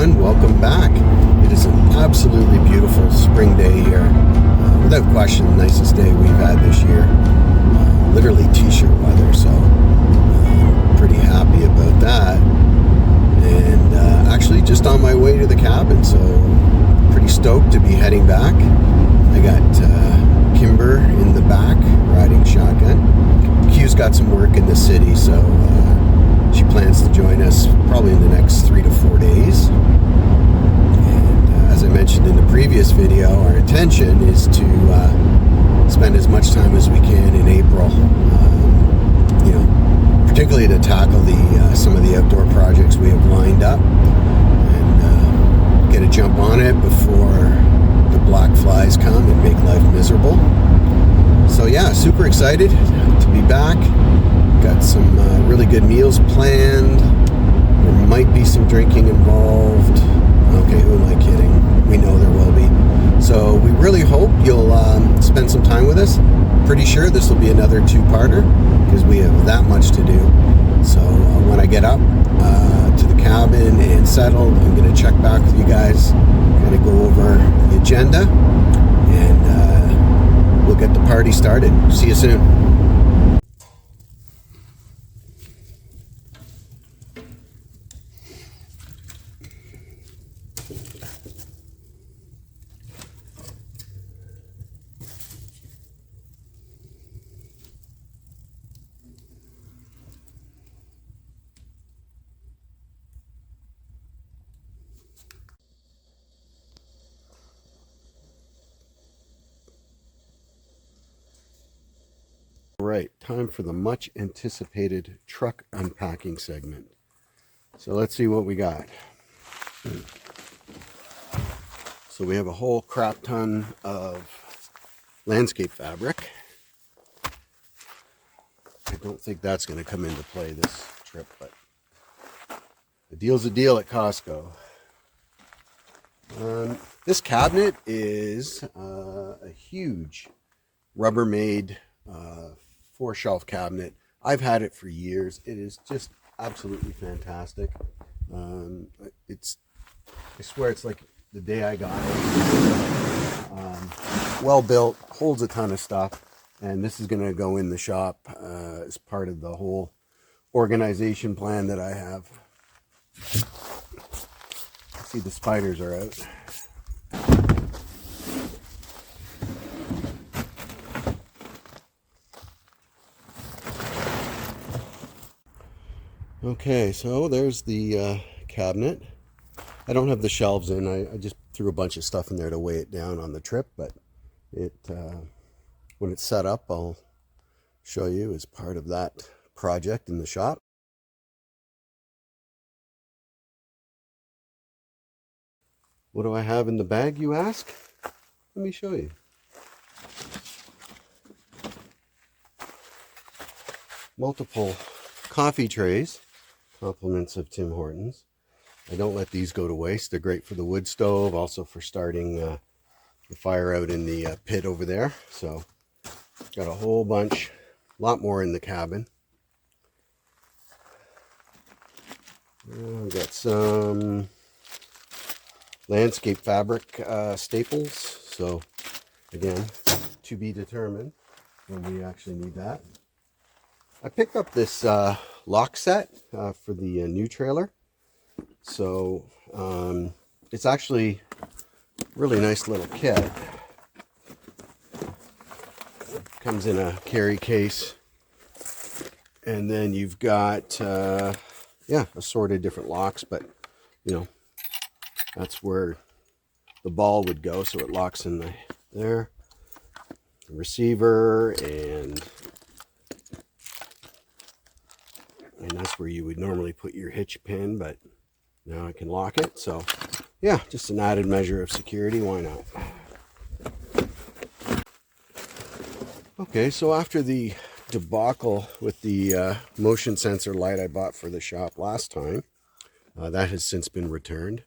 everyone, welcome back. It is an absolutely beautiful spring day here. Without question, the nicest day we've had this year. Literally t-shirt weather, so pretty happy about that. And actually just on my way to the cabin, so pretty stoked to be heading back. I got Kimber in the back riding shotgun. Q's got some work in the city, so she plans to join us probably in the next 3 to 4 days. And as I mentioned in the previous video, our intention is to spend as much time as we can in April, particularly to tackle some of the outdoor projects we have lined up and get a jump on it before the black flies come and make life miserable. So yeah, super excited to be back. Got some really good meals planned. There might be some drinking involved. Okay, who am I kidding? We know there will be. So we really hope you'll spend some time with us. Pretty sure this will be another two-parter because we have that much to do. So when I get up to the cabin and settled, I'm going to check back with you guys, kind of go over the agenda, and we'll get the party started. See you soon. Right, time for the much anticipated truck unpacking segment. So let's see what we got. So we have a whole crap ton of landscape fabric. I don't think that's going to come into play this trip, but a deal's a deal at Costco. This cabinet is a huge Rubbermaid 4-shelf cabinet. I've had it for years. It is just absolutely fantastic. I swear it's like the day I got it. Well built, holds a ton of stuff, and this is going to go in the shop as part of the whole organization plan that I have. See, the spiders are out. Okay, so there's the cabinet. I don't have the shelves in. I just threw a bunch of stuff in there to weigh it down on the trip, but when it's set up, I'll show you as part of that project in the shop. What do I have in the bag, you ask? Let me show you. Multiple coffee trays. Compliments of Tim Hortons. I don't let these go to waste. They're great for the wood stove, also for starting the fire out in the pit over there. So got a whole bunch, a lot more in the cabin. I've got some landscape fabric staples. So again, to be determined when we actually need that. I picked up this lock set for the new trailer. So it's actually a really nice little kit. Comes in a carry case. And then you've got, assorted different locks, but that's where the ball would go. So it locks in there. The receiver and that's where you would normally put your hitch pin, but now I can lock it. So yeah, just an added measure of security. Why not? Okay, so after the debacle with the motion sensor light I bought for the shop last time, that has since been returned.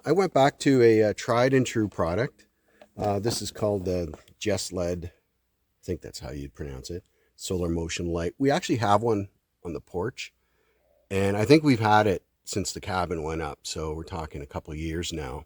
I went back to a tried and true product. This is called the Led, I think that's how you'd pronounce it, solar motion light. We actually have one on the porch, and I think we've had it since the cabin went up. So we're talking a couple of years now,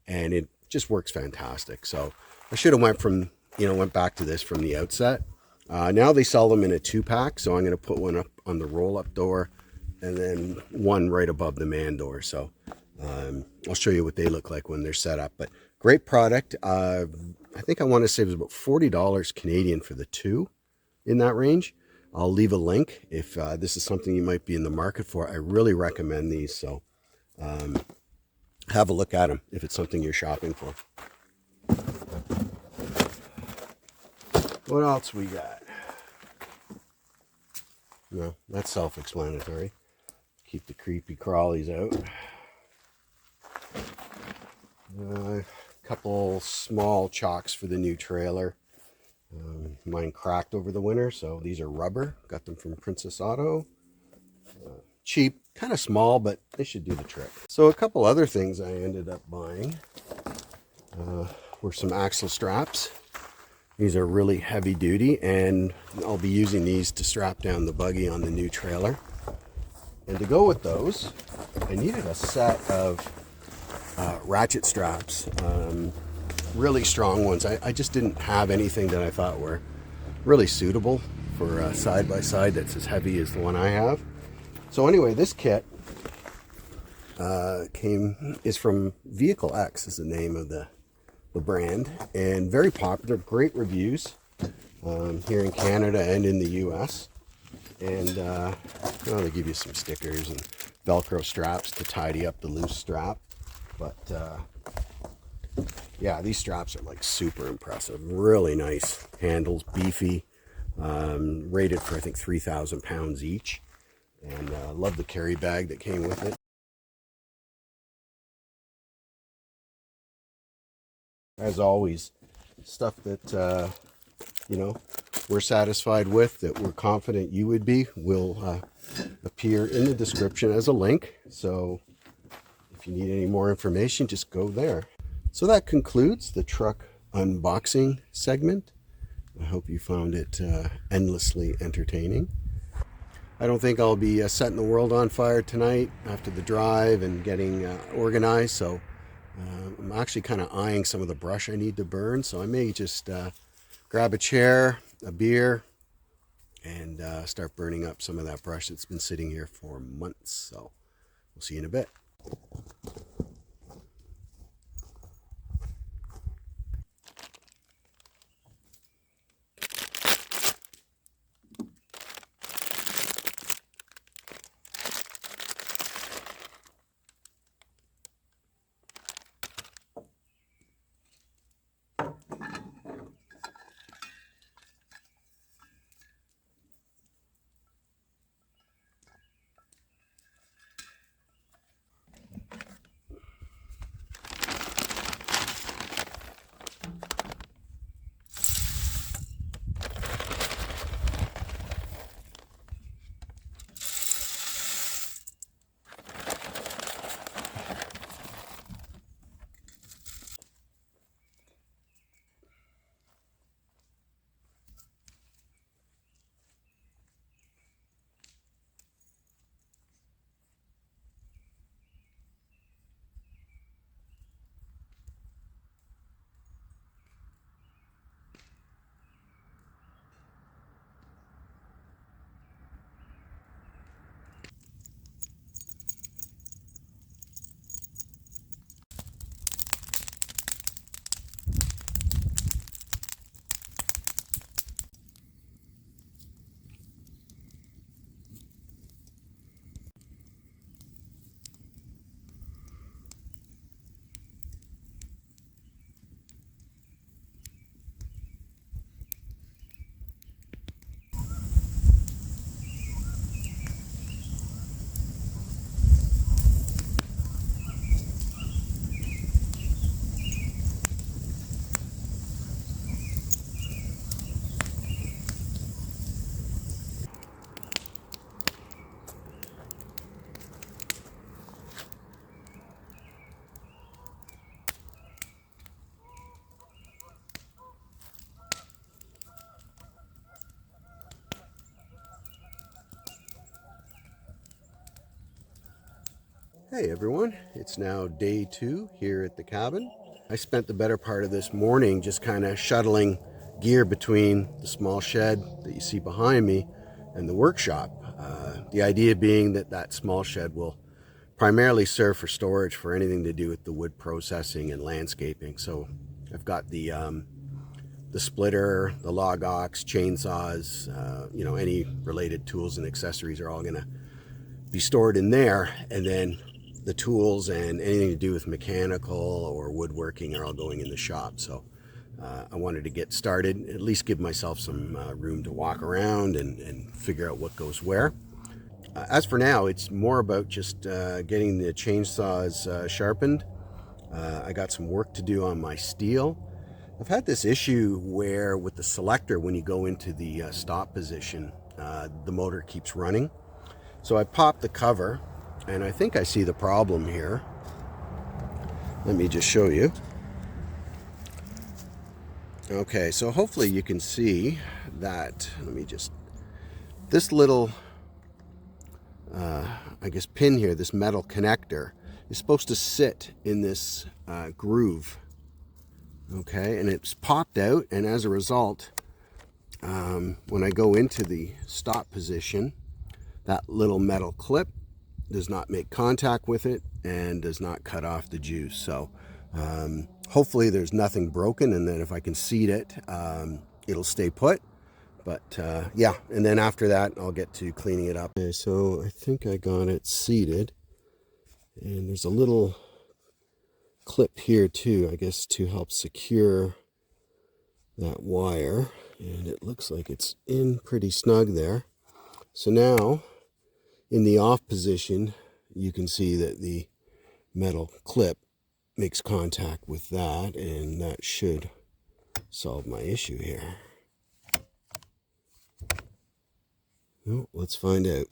and it just works fantastic. So I should have went back to this from the outset. Now they sell them in a 2-pack, so I'm going to put one up on the roll-up door and then one right above the man door. So I'll show you what they look like when they're set up. But great product. I think I want to say it was about $40 Canadian for the 2, in that range. I'll leave a link if this is something you might be in the market for. I really recommend these. So have a look at them if it's something you're shopping for. What else we got? No, that's self-explanatory. Keep the creepy crawlies out. A couple small chocks for the new trailer. Mine cracked over the winter, so these are rubber. Got them from Princess Auto. Cheap, kind of small, but they should do the trick. So a couple other things I ended up buying were some axle straps. These are really heavy duty, and I'll be using these to strap down the buggy on the new trailer. And to go with those, I needed a set of ratchet straps, really strong ones. I just didn't have anything that I thought were really suitable for a side-by-side that's as heavy as the one I have. So anyway, this kit is from Vehicle X, is the name of the brand, and very popular, great reviews here in Canada and in the US. And well, they give you some stickers and Velcro straps to tidy up the loose strap. But yeah, these straps are like super impressive, really nice handles, beefy, rated for I think 3,000 pounds each, and love the carry bag that came with it. As always, stuff that we're satisfied with, that we're confident you would be, will appear in the description as a link. So if you need any more information, just go there. So that concludes the truck unboxing segment. I hope you found it endlessly entertaining. I don't think I'll be setting the world on fire tonight after the drive and getting organized. So I'm actually kind of eyeing some of the brush I need to burn. So I may just grab a chair, a beer, and start burning up some of that brush that's been sitting here for months. So we'll see you in a bit. Hey everyone, it's now day 2 here at the cabin. I spent the better part of this morning just kind of shuttling gear between the small shed that you see behind me and the workshop. The idea being that that small shed will primarily serve for storage for anything to do with the wood processing and landscaping. So I've got the splitter, the log ox, chainsaws, any related tools and accessories are all going to be stored in there, and then the tools and anything to do with mechanical or woodworking are all going in the shop. So I wanted to get started, at least give myself some room to walk around and figure out what goes where. As for now, it's more about just getting the chainsaws sharpened. I got some work to do on my steel. I've had this issue where with the selector, when you go into the stop position, the motor keeps running. So I popped the cover, and I think I see the problem here. Let me just show you. Okay, so hopefully you can see that. This little, pin here, this metal connector, is supposed to sit in this groove. Okay, and it's popped out, and as a result, when I go into the stop position, that little metal clip does not make contact with it and does not cut off the juice. So hopefully there's nothing broken, and then if I can seat it, it'll stay put. But yeah, and then after that, I'll get to cleaning it up. Okay, so I think I got it seated, and there's a little clip here too, I guess, to help secure that wire, and it looks like it's in pretty snug there. So now in the off position, you can see that the metal clip makes contact with that, and that should solve my issue here. Well, let's find out.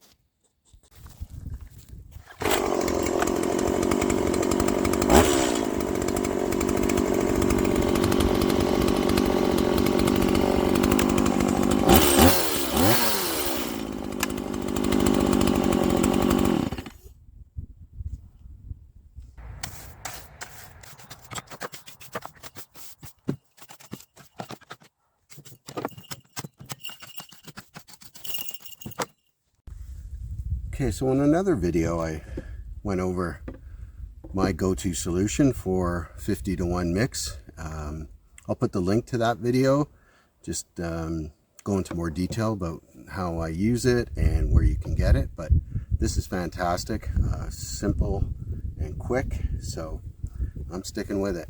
Okay, so in another video, I went over my go-to solution for 50-to-1 mix. I'll put the link to that video, just go into more detail about how I use it and where you can get it. But this is fantastic, simple and quick, so I'm sticking with it.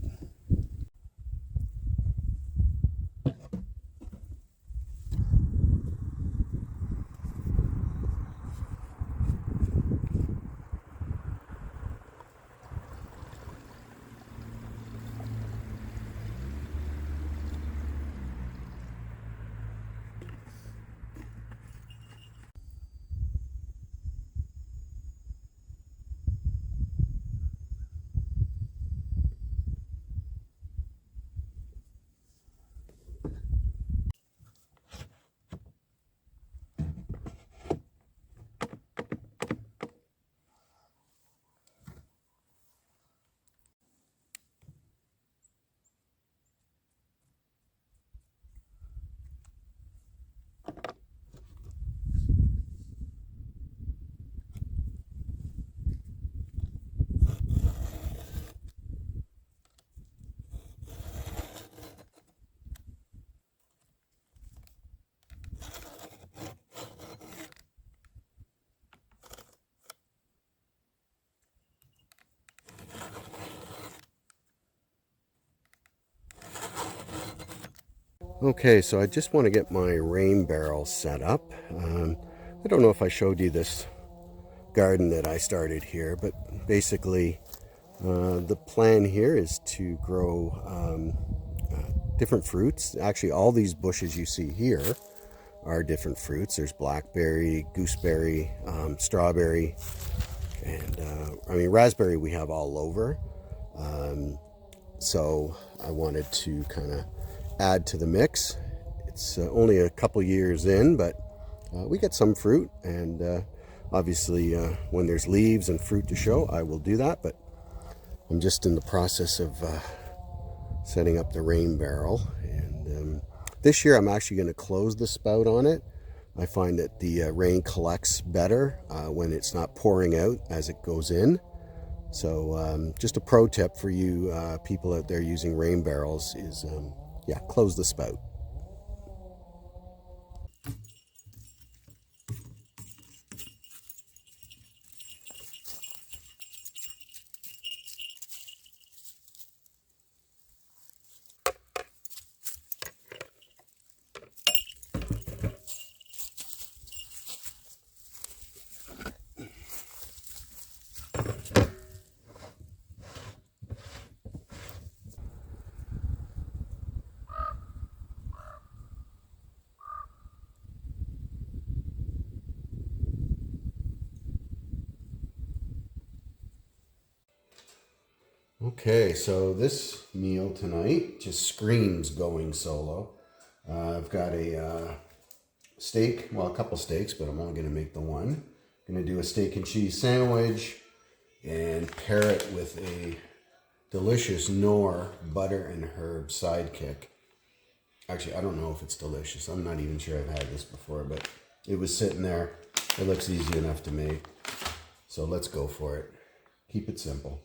Okay, so I just want to get my rain barrel set up. I don't know if I showed you this garden that I started here, but basically the plan here is to grow different fruits. Actually, all these bushes you see here are different fruits. There's blackberry, gooseberry, strawberry, and raspberry we have all over. So I wanted to kind of add to the mix. It's only a couple years in, but we get some fruit, and Obviously, when there's leaves and fruit to show, I will do that, but I'm just in the process of setting up the rain barrel. And this year I'm actually going to close the spout on it. I find that the rain collects better when it's not pouring out as it goes in. So just a pro tip for you people out there using rain barrels is, yeah, close the spout. Okay, so this meal tonight just screams going solo. I've got a steak, well, a couple steaks, but I'm only going to make the one. I'm going to do a steak and cheese sandwich and pair it with a delicious Knorr butter and herb sidekick. Actually, I don't know if it's delicious. I'm not even sure I've had this before, but it was sitting there. It looks easy enough to make. So let's go for it. Keep it simple.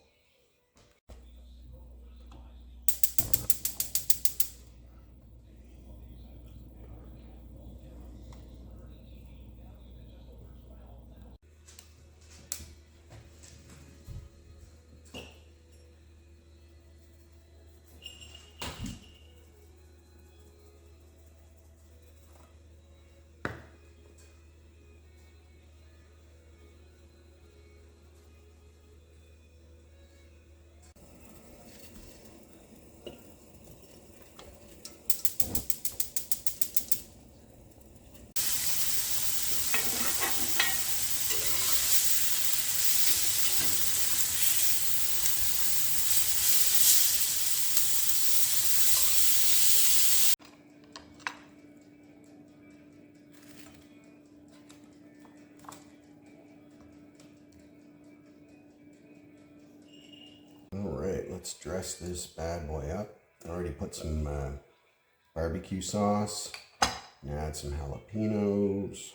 All right, let's dress this bad boy up. I already put some barbecue sauce. Add some jalapenos.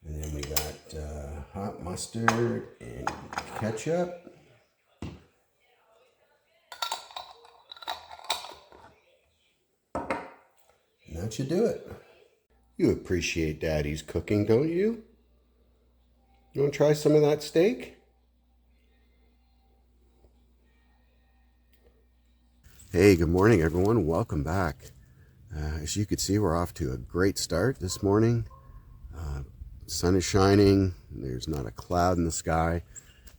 And then we got hot mustard and ketchup. And that should do it. You appreciate Daddy's cooking, don't you? You want to try some of that steak? Hey, good morning, everyone. Welcome back. As you can see, we're off to a great start this morning. The sun is shining. There's not a cloud in the sky.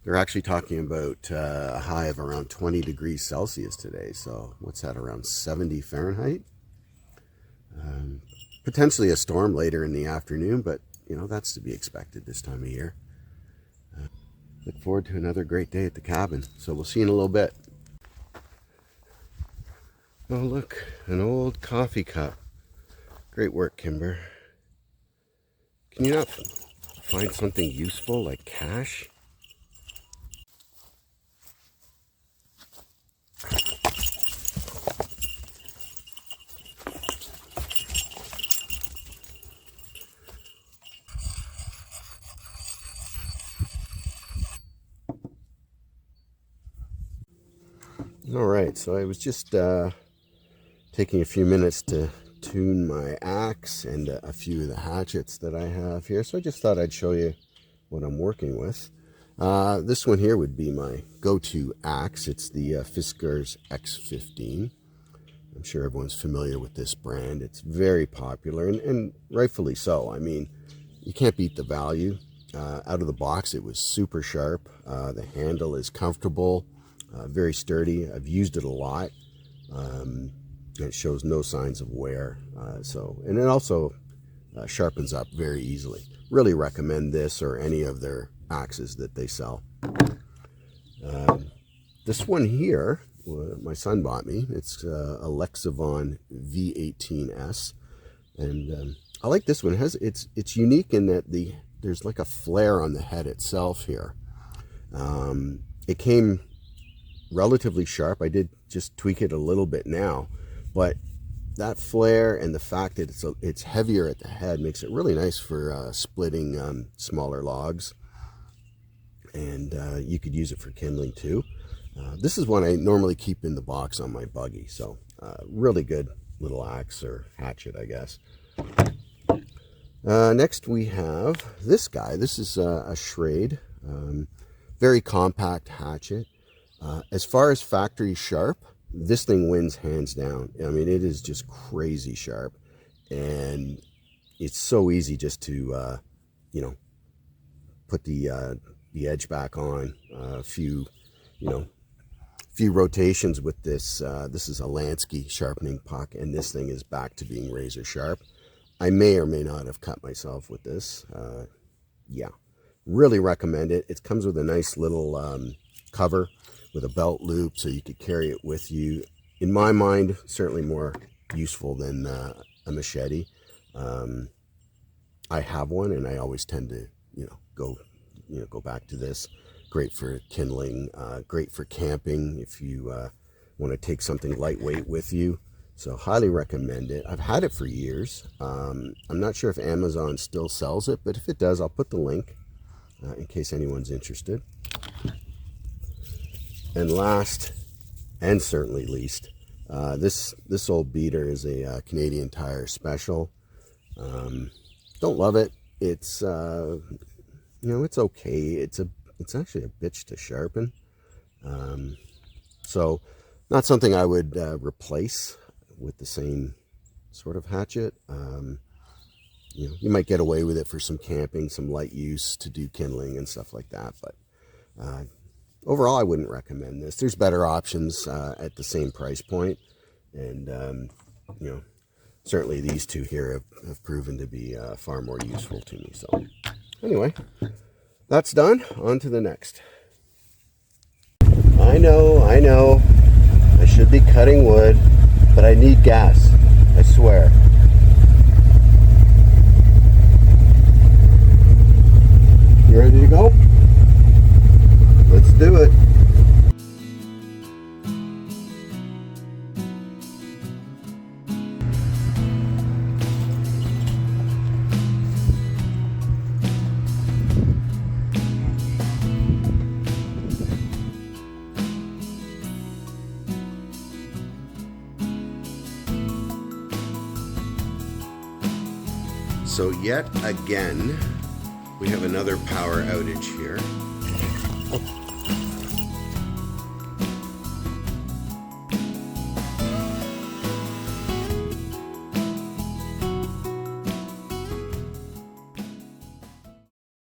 They're actually talking about a high of around 20 degrees Celsius today. So what's that, around 70 Fahrenheit? Potentially a storm later in the afternoon, but you know, that's to be expected this time of year. Look forward to another great day at the cabin. So we'll see you in a little bit. Oh, look, an old coffee cup. Great work, Kimber. Can you not find something useful like cash? All right, so I was just taking a few minutes to tune my axe and a few of the hatchets that I have here. So I just thought I'd show you what I'm working with. This one here would be my go-to axe. It's the Fiskars X15. I'm sure everyone's familiar with this brand. It's very popular and rightfully so. I mean, you can't beat the value. Out of the box, it was super sharp. The handle is comfortable, very sturdy. I've used it a lot. It shows no signs of wear. And it also sharpens up very easily. Really recommend this or any of their axes that they sell. This one here my son bought me. It's a Lexavon V18S, and I like this one. It's unique in that there's like a flare on the head itself here. It came relatively sharp. I did just tweak it a little bit now, but that flare and the fact that it's heavier at the head makes it really nice for splitting smaller logs, and you could use it for kindling too. This is one I normally keep in the box on my buggy, so really good little axe or hatchet, I guess. Next we have this guy. This is a Chores, very compact hatchet. As far as factory sharp, this thing wins hands down. I mean, it is just crazy sharp, and it's so easy just to, you know, put the edge back on. A few rotations with this. This is a Lansky sharpening puck, and this thing is back to being razor sharp. I may or may not have cut myself with this. Yeah, really recommend it. It comes with a nice little cover with a belt loop, so you could carry it with you. In my mind, certainly more useful than a machete. I have one, and I always tend to, go back to this. Great for kindling, great for camping if you want to take something lightweight with you. So highly recommend it. I've had it for years. I'm not sure if Amazon still sells it, but if it does, I'll put the link in case anyone's interested. And last, and certainly least, this old beater is a Canadian Tire Special. Don't love it. It's it's okay. It's actually a bitch to sharpen. So not something I would replace with the same sort of hatchet. You might get away with it for some camping, some light use to do kindling and stuff like that, but overall, I wouldn't recommend this. There's better options at the same price point, and certainly these two here have proven to be far more useful to me. So anyway, that's done. On to the next. I know, I should be cutting wood, but I need gas, I swear. You ready to go? Let's do it. So yet again, we have another power outage here.